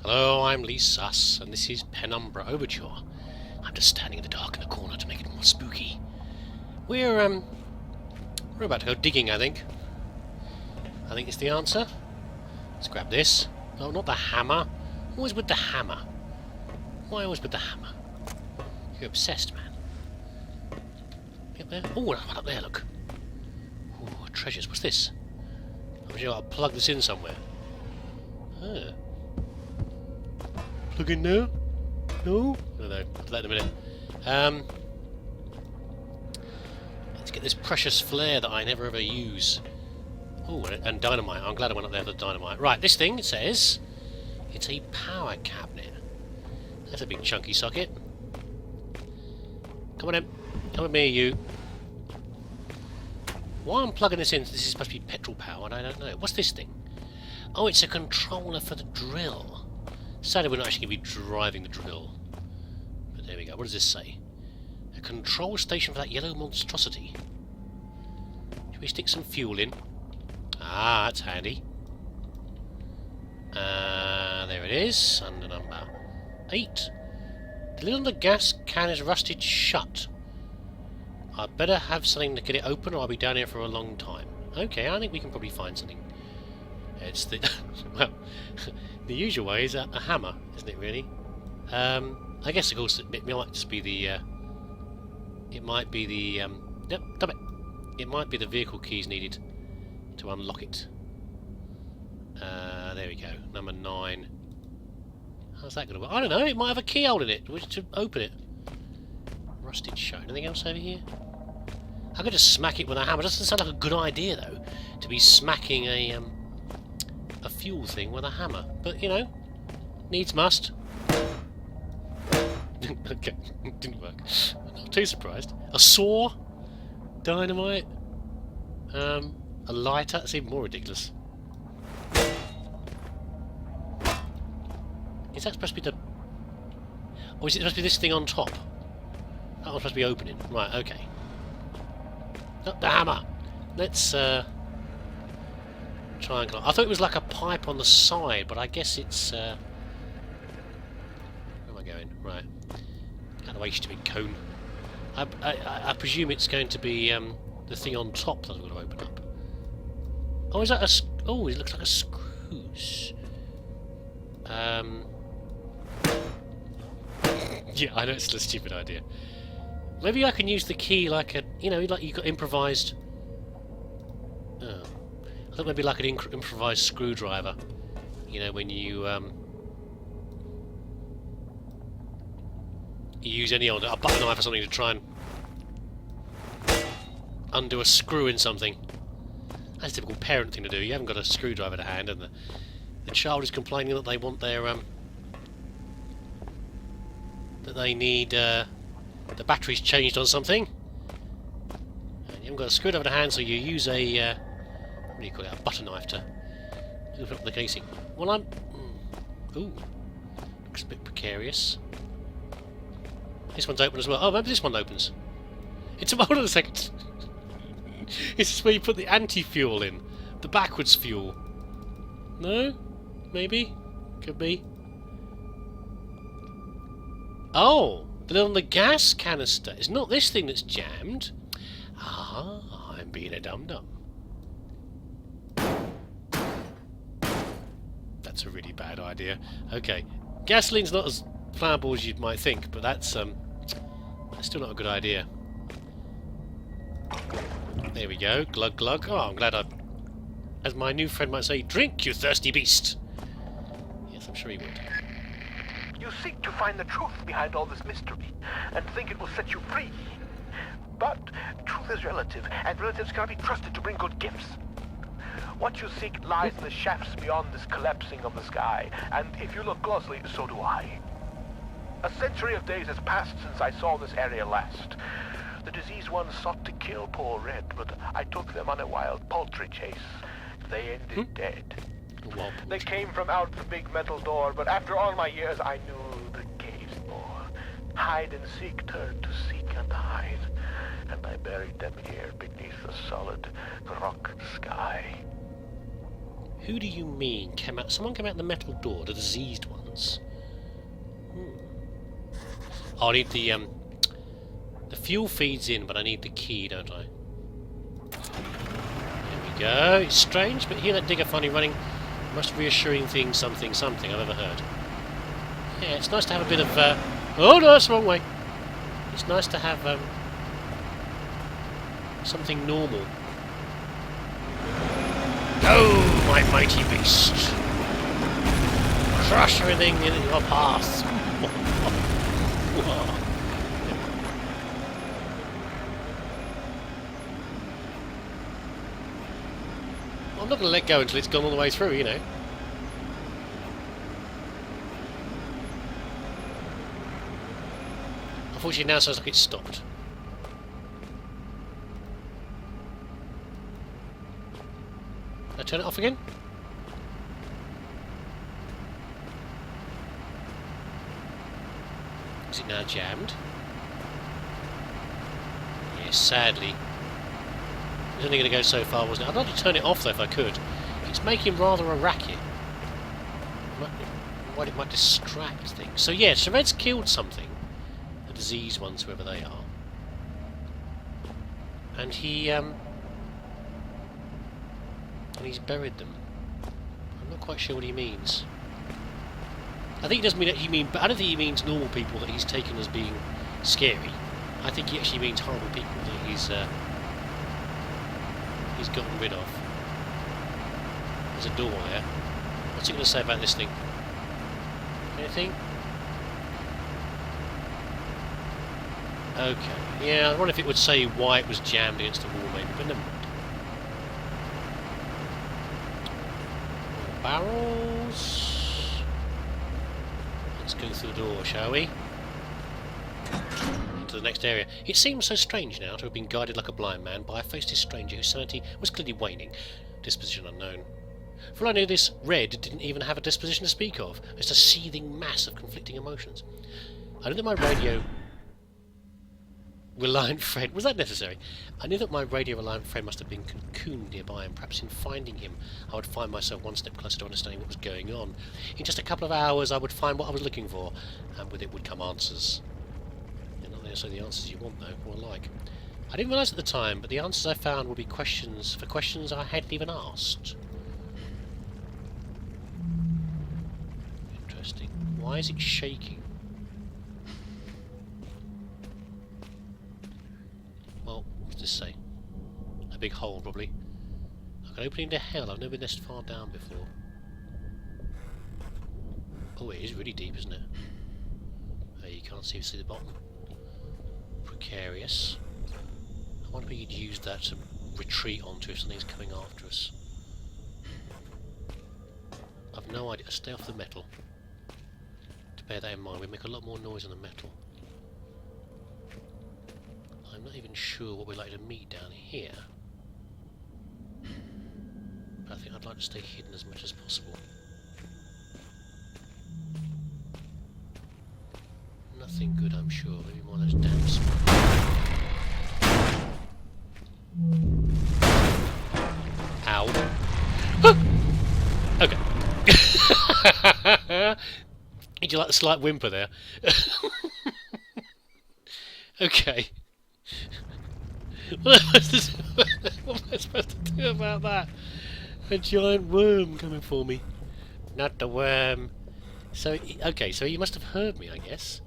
Hello, I'm leesusss, and this is Penumbra Overture. I'm just standing in the dark in the corner to make it more spooky. We're about to go digging, I think. I think it's the answer. Let's grab this. Oh, not the hammer. Always with the hammer. Why always with the hammer? You're obsessed, man. Up there? Oh, one up there, look. Oh, treasures. What's this? I've got to plug this in somewhere. Ah. Plug in now? No? No, I'll do that in a minute. Let's get this precious flare that I never ever use. Oh, and dynamite. I'm glad I went up there for the dynamite. Right, this thing, it says, it's a power cabinet. That's a big chunky socket. Come on in. Come with me, you. Why I'm plugging this in, this is supposed to be petrol powered, I don't know. What's this thing? Oh, it's a controller for the drill. Sadly, we're not actually going to be driving the drill. But there we go. What does this say? A control station for that yellow monstrosity. Should we stick some fuel in? Ah, that's handy. There it is. Under number 8. The lid on the gas can is rusted shut. I'd better have something to get it open or I'll be down here for a long time. Okay, I think we can probably find something. It's the... well, the usual way is a hammer, isn't it, really? I guess, of course, it might just be the... it might be the... Yep, stop it! It might be the vehicle keys needed to unlock it. There we go. Number 9. How's that going to work? I don't know, it might have a keyhole in it to open it. Rusted shut. Anything else over here? I could just smack it with a hammer. It doesn't sound like a good idea, though, to be smacking a fuel thing with a hammer. But, you know, needs must. Okay, didn't work. Not too surprised. A saw? Dynamite? A lighter? That's even more ridiculous. Is that supposed to be the... or is it supposed to be this thing on top? That one's supposed to be opening. Right, okay. Oh, the hammer! Let's, try and... I thought it was like a pipe on the side, but I guess it's, where am I going? Right. Out of the way, you stupid cone. I presume it's going to be, the thing on top that I'm going to open up. Oh, is that a... oh, it looks like a screws. Yeah, I know it's a stupid idea. Maybe I can use the key like a... you know, like you've got improvised... oh. I thought maybe like an improvised screwdriver. You know, when you... you use any old... a butter knife or something to try and... undo a screw in something. That's a typical parent thing to do. You haven't got a screwdriver to hand, and the child is complaining that they want their... that they need... the battery's changed on something. And you haven't got a screwdriver to hand, so you use a... what do you call it? A butter knife to open up the casing. Well, I'm... ooh. Looks a bit precarious. This one's open as well. Oh, maybe this one opens. It's... hold on a second. This is where you put the anti-fuel in. The backwards fuel. No? Maybe? Could be. Oh! The lid on the gas canister. It's not this thing that's jammed. Ah, I'm being a dum-dum. That's a really bad idea. Okay. Gasoline's not as flammable as you might think, but that's still not a good idea. There we go. Glug glug. Oh, I'm glad I... as my new friend might say, drink, you thirsty beast! Yes, I'm sure he would. You seek to find the truth behind all this mystery, and think it will set you free. But truth is relative, and relatives cannot be trusted to bring good gifts. What you seek lies in the shafts beyond this collapsing of the sky, and if you look closely, so do I. A century of days has passed since I saw this area last. The diseased ones sought to kill poor Red, but I took them on a wild poultry chase. They ended dead. They came from out the big metal door, but after all my years I knew the caves more. Hide and seek turned to seek and hide, and I buried them here beneath the solid rock sky. Who do you mean came out? Someone came out the metal door, the diseased ones? else. Oh, I need the fuel feeds in, but I need the key, don't I? There we go. It's strange, but hear that digger finally running. Most reassuring thing, something I've ever heard. Yeah, it's nice to have a bit of. Oh no, that's the wrong way. It's nice to have something normal. Go, my mighty beast! Crush everything in your path. I'm not going to let go until it's gone all the way through, you know. Unfortunately, now it sounds like it's stopped. Can I turn it off again? Is it now jammed? Yes, sadly. It was only going to go so far, wasn't it? I'd like to turn it off though if I could. It's making rather a racket. It might distract things. So yeah, Shared's killed something. The disease ones, whoever they are. And he's buried them. I'm not quite sure what he means. I think he doesn't mean that but I don't think he means normal people that he's taken as being scary. I think he actually means horrible people that he's gotten rid of. There's a door there. What's he going to say about this thing? Anything? Okay. Yeah, I wonder if it would say why it was jammed against the wall, maybe, but never mind. Barrels. Let's go through the door, shall we? Into the next area. It seems so strange now to have been guided like a blind man by a faceless stranger whose sanity was clearly waning. Disposition unknown. For all I knew, this Red didn't even have a disposition to speak of, just a seething mass of conflicting emotions. I knew that my radio-reliant friend... Was that necessary? I knew that my radio-reliant friend must have been cocooned nearby, and perhaps in finding him I would find myself one step closer to understanding what was going on. In just a couple of hours I would find what I was looking for, and with it would come answers. They're not necessarily the answers you want, though, or like. I didn't realise at the time, but the answers I found would be questions I hadn't even asked. Interesting. Why is it shaking? Well, what's this say? A big hole, probably. Like an opening to hell. I've never been this far down before. Oh, it is really deep, isn't it? You can't see the bottom. Precarious. I wonder if we could use that to retreat onto if something's coming after us. I've no idea. Stay off the metal. To bear that in mind, we make a lot more noise on the metal. I'm not even sure what we're likely to meet down here. But I think I'd like to stay hidden as much as possible. Nothing good, I'm sure. Maybe more of those damn smoke. Ow. Okay. Did you like the slight whimper there? Okay. What am I supposed to do about that? A giant worm coming for me. Not the worm. So, okay, so he must have heard me, I guess.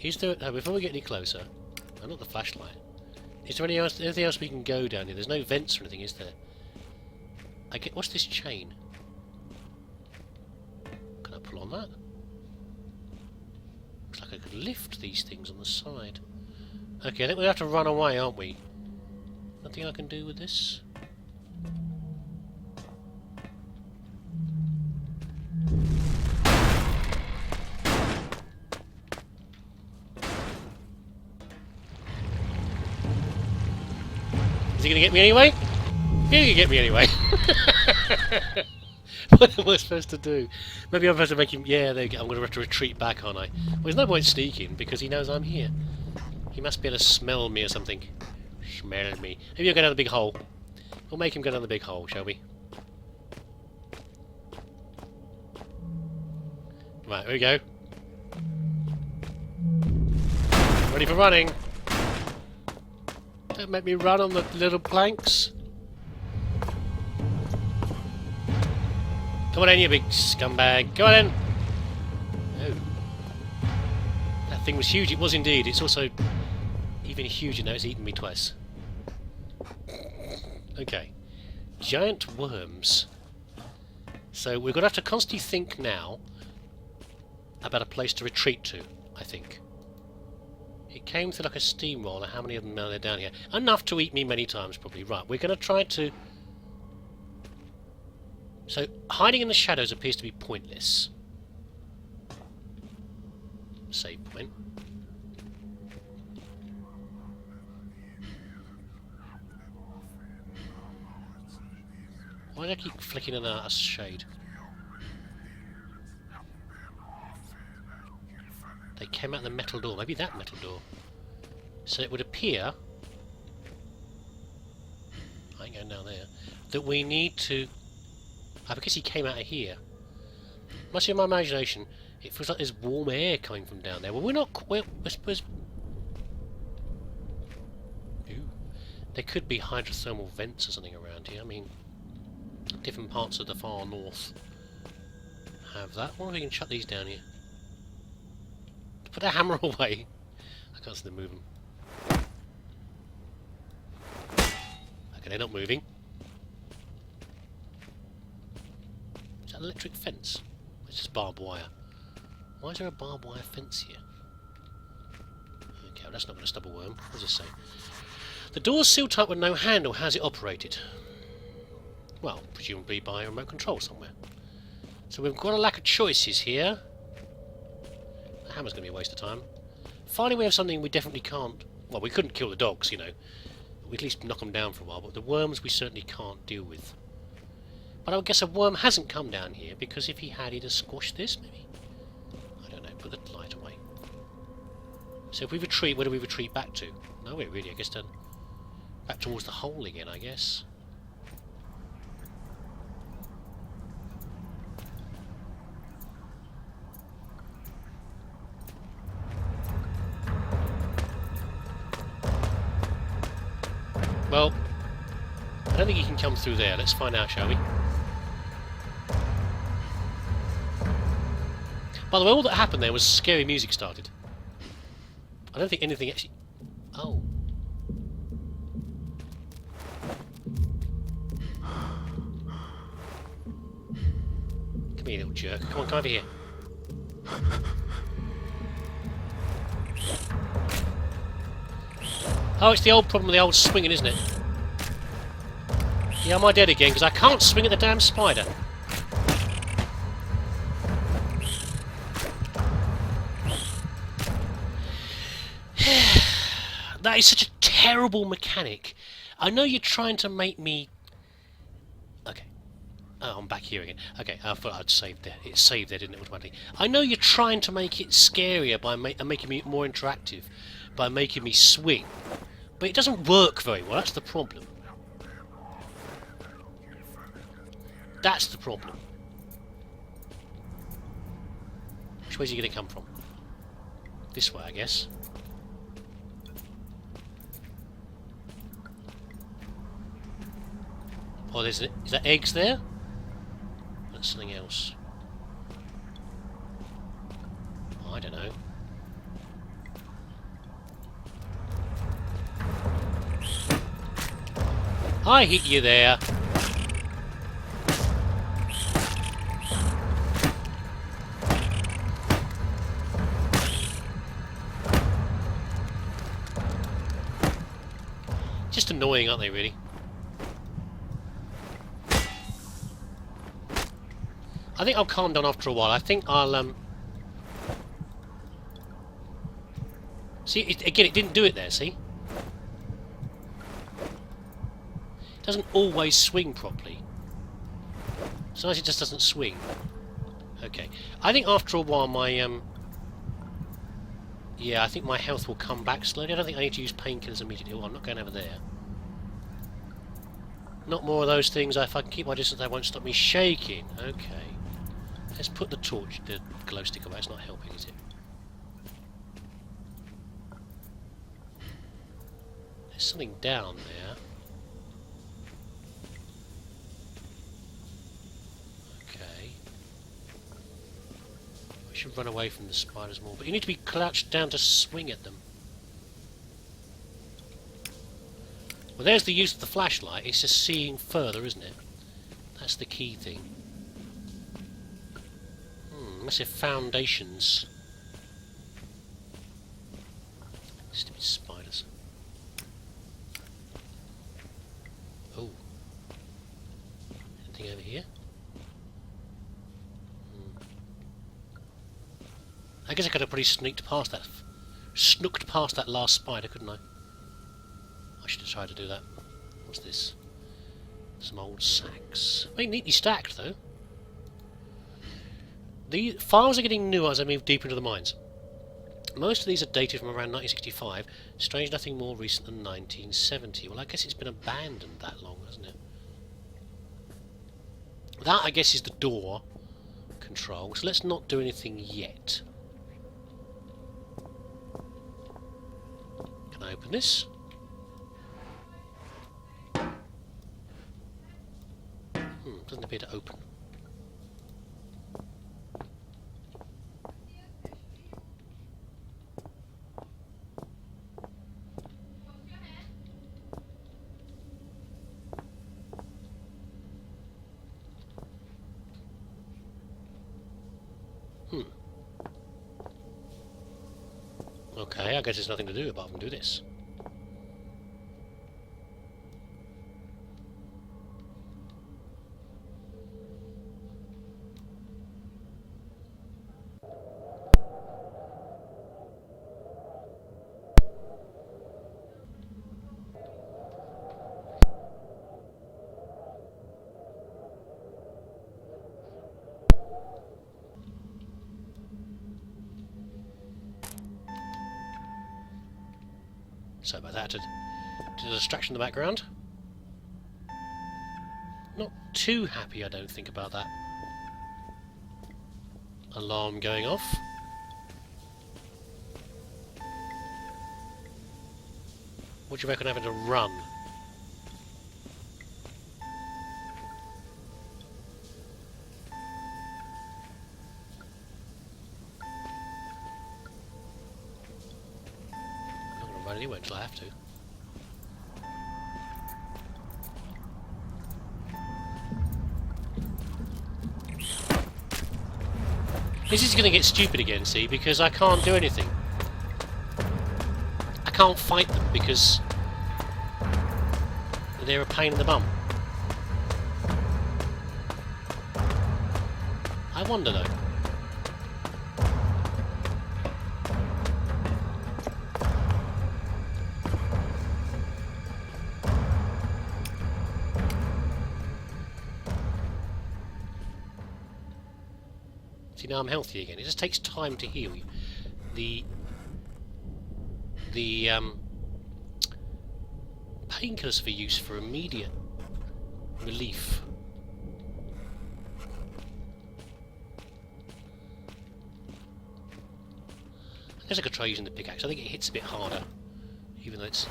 Is there... Oh, before we get any closer... Oh, not the flashlight. Is there anything else we can go down here? There's no vents or anything, is there? What's this chain? Can I pull on that? Looks like I could lift these things on the side. Okay, I think we have to run away, aren't we? Nothing I can do with this? Is he going to get me anyway? He's going to get me anyway. What am I supposed to do? Maybe I'm supposed to make him... Yeah, there you go. I'm going to have to retreat back, aren't I? Well, there's no point sneaking, because he knows I'm here. He must be able to smell me or something. Smell me. Maybe I'll go down the big hole. We'll make him go down the big hole, shall we? Right, here we go. Ready for running. Don't make me run on the little planks. Come on in, you big scumbag. Come on in. Oh. That thing was huge. It was indeed. It's also even huger now. It's eaten me twice. Okay. Giant worms. So we're going to have to constantly think now about a place to retreat to, I think. It came through like a steamroller. How many of them are there down here? Enough to eat me many times, probably. Right, we're going to try to... So, hiding in the shadows appears to be pointless. Save point. Why do I keep flicking in a shade? They came out the metal door. Maybe that metal door. So it would appear... I ain't going down there. That we need to... I guess he came out of here. Must be in my imagination. It feels like there's warm air coming from down there. Well, we're not... Well, I suppose... Ooh. There could be hydrothermal vents or something around here. I mean... Different parts of the far north have that. I wonder if we can shut these down here. Put the hammer away. I can't see them moving. Okay, they're not moving. Is that an electric fence? It's just barbed wire. Why is there a barbed wire fence here? Okay, well that's not going to stop a worm. What does it say? The door's sealed tight with no handle. How's it operated? Well, presumably by remote control somewhere. So we've got a lack of choices here. The hammer's going to be a waste of time. Finally we have something we definitely can't... Well, we couldn't kill the dogs, you know. We at least knock them down for a while, but the worms we certainly can't deal with. But I would guess a worm hasn't come down here, because if he had, he'd have squashed this, maybe? I don't know, put the light away. So if we retreat, where do we retreat back to? Nowhere really, I guess then. Back towards the hole again, I guess. Well, I don't think he can come through there. Let's find out, shall we? By the way, all that happened there was scary music started. I don't think anything actually... Oh. Come here, little jerk. Come on, come over here. Oh, it's the old problem with the old swinging, isn't it? Yeah, am I dead again? Because I can't swing at the damn spider. That is such a terrible mechanic. I know you're trying to make me... Okay. Oh, I'm back here again. Okay, I thought I'd saved there. It saved there, didn't it, automatically? I know you're trying to make it scarier by making me more interactive, by making me swing. But it doesn't work very well, that's the problem. That's the problem. Which way is he going to come from? This way, I guess. Oh, is that eggs there? That's something else. Oh, I don't know. I hit you there. Just annoying, aren't they, really? I think I'll calm down after a while. I think I'll, See, again, it didn't do it there, see? It doesn't always swing properly. Sometimes it just doesn't swing. Okay. I think after a while my, yeah, I think my health will come back slowly. I don't think I need to use painkillers immediately. Oh, I'm not going over there. Not more of those things. If I can keep my distance, they won't stop me shaking. Okay. Let's put the torch, the glow stick away. It's not helping, is it? There's something down there. Okay. We should run away from the spiders more, but you need to be crouched down to swing at them. Well, there's the use of the flashlight. It's just seeing further, isn't it? That's the key thing. Massive foundations. Stupid spiders. Oh. Anything over here? I guess I could have pretty snooked past that last spider, couldn't I? I should have tried to do that. What's this? Some old sacks. Very neatly stacked, though. The files are getting newer as I move deeper into the mines. Most of these are dated from around 1965. Strange, nothing more recent than 1970. Well, I guess it's been abandoned that long, hasn't it? That, I guess, is the door control. So let's not do anything yet. Can I open this? Doesn't appear to open. Okay, I guess there's nothing to do apart from do this. So about that, did a distraction in the background. Not too happy, I don't think, about that. Alarm going off. What do you reckon having to run? Anyway, until I have to. This is going to get stupid again, see, because I can't do anything. I can't fight them because they're a pain in the bum. I wonder though. See, now I'm healthy again. It just takes time to heal you. The painkillers for use for immediate relief. I guess I could try using the pickaxe. I think it hits a bit harder, even though it's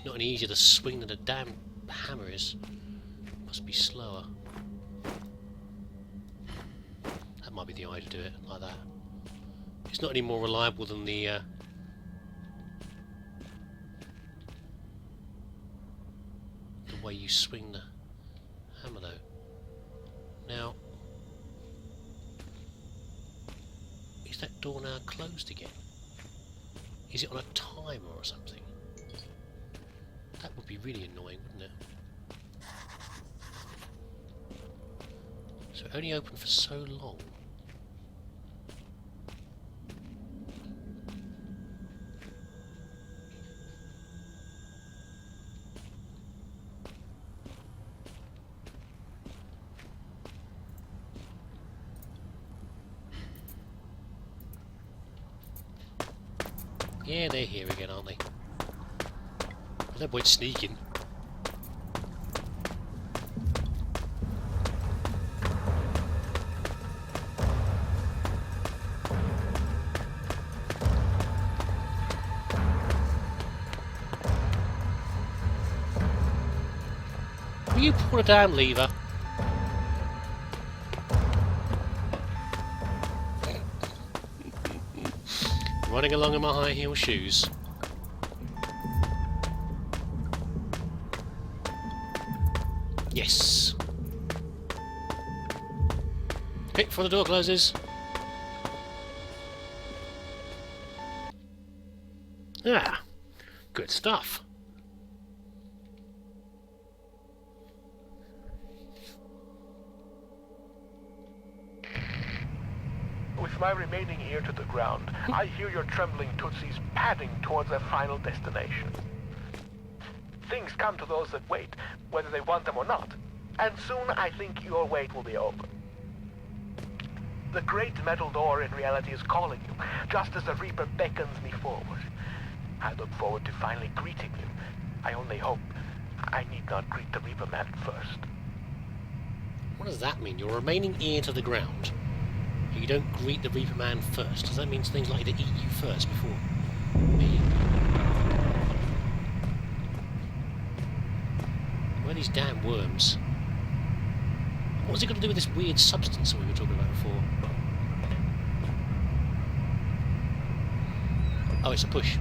not any easier to swing than a damn hammer is. Must be slower. That might be the eye to do it like that. It's not any more reliable than the way you swing the hammer, though. Now, is that door now closed again? Is it on a timer or something? That would be really annoying, wouldn't it? So it only opened for so long. Yeah, they're here again, aren't they? Well, no point sneaking. you pull a damn lever? Running along in my high heel shoes. Yes. Okay, before the door closes. Ah, good stuff. With my remaining ear to the ground, I hear your trembling tootsies padding towards their final destination. Things come to those that wait, whether they want them or not, and soon I think your wait will be over. The great metal door in reality is calling you, just as the Reaper beckons me forward. I look forward to finally greeting you. I only hope I need not greet the Reaper man first. What does that mean? Your remaining ear to the ground. You don't greet the Reaper man first. Does that mean things likely to eat you first before me? Where are these damn worms? What's it got to do with this weird substance that we were talking about before? Oh, it's a push.